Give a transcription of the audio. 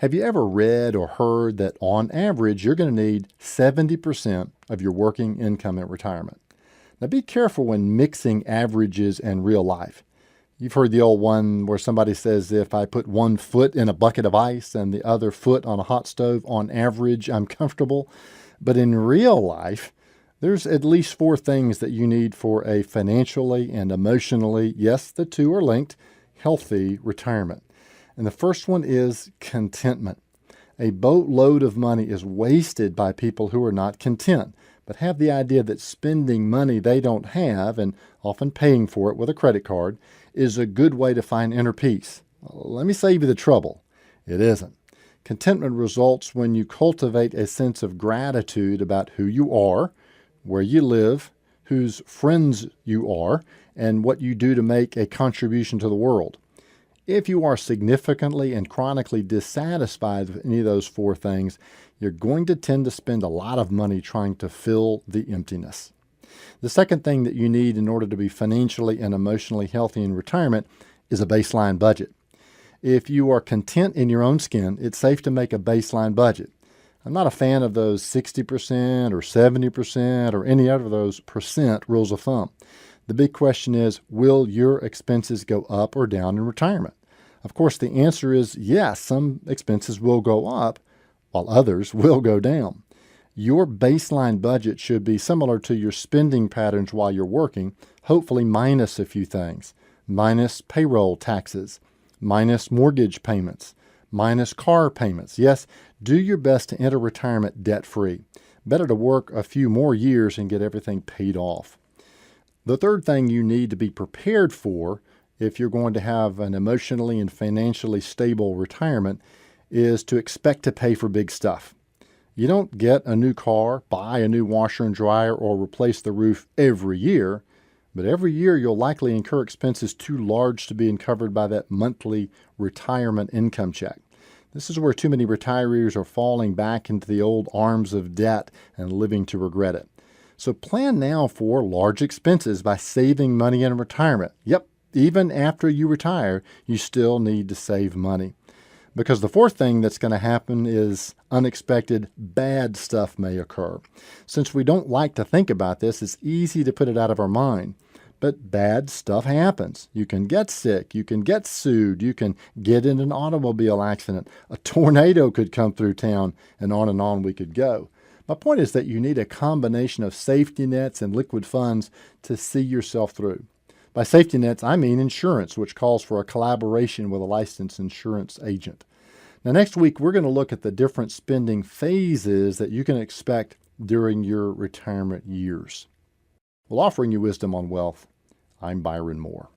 Have you ever read or heard that on average you're going to need 70% of your working income at retirement? Now be careful when mixing averages and real life. You've heard the old one where somebody says, if I put one foot in a bucket of ice and the other foot on a hot stove, on average, I'm comfortable. But in real life, there's at least four things that you need for a financially and emotionally, yes, the two are linked, healthy retirement. And the first one is contentment. A boatload of money is wasted by people who are not content, but have the idea that spending money they don't have, and often paying for it with a credit card, is a good way to find inner peace. Let me save you the trouble. It isn't. Contentment results when you cultivate a sense of gratitude about who you are, where you live, whose friends you are, and what you do to make a contribution to the world. If you are significantly and chronically dissatisfied with any of those four things, you're going to tend to spend a lot of money trying to fill the emptiness. The second thing that you need in order to be financially and emotionally healthy in retirement is a baseline budget. If you are content in your own skin, it's safe to make a baseline budget. I'm not a fan of those 60% or 70% or any other of those percent rules of thumb. The big question is, will your expenses go up or down in retirement? Of course, the answer is yes, some expenses will go up while others will go down. Your baseline budget should be similar to your spending patterns while you're working, hopefully minus a few things, minus payroll taxes, minus mortgage payments, minus car payments. Yes, do your best to enter retirement debt-free. Better to work a few more years and get everything paid off. The third thing you need to be prepared for if you're going to have an emotionally and financially stable retirement is to expect to pay for big stuff. You don't get a new car, buy a new washer and dryer, or replace the roof every year, but every year you'll likely incur expenses too large to be covered by that monthly retirement income check. This is where too many retirees are falling back into the old arms of debt and living to regret it. So plan now for large expenses by saving money in retirement. Yep, even after you retire, you still need to save money. Because the fourth thing that's going to happen is unexpected bad stuff may occur. Since we don't like to think about this, it's easy to put it out of our mind. But bad stuff happens. You can get sick. You can get sued. You can get in an automobile accident. A tornado could come through town, and on we could go. My point is that you need a combination of safety nets and liquid funds to see yourself through. By safety nets, I mean insurance, which calls for a collaboration with a licensed insurance agent. Now, next week, we're going to look at the different spending phases that you can expect during your retirement years. Well, offering you wisdom on wealth, I'm Byron Moore.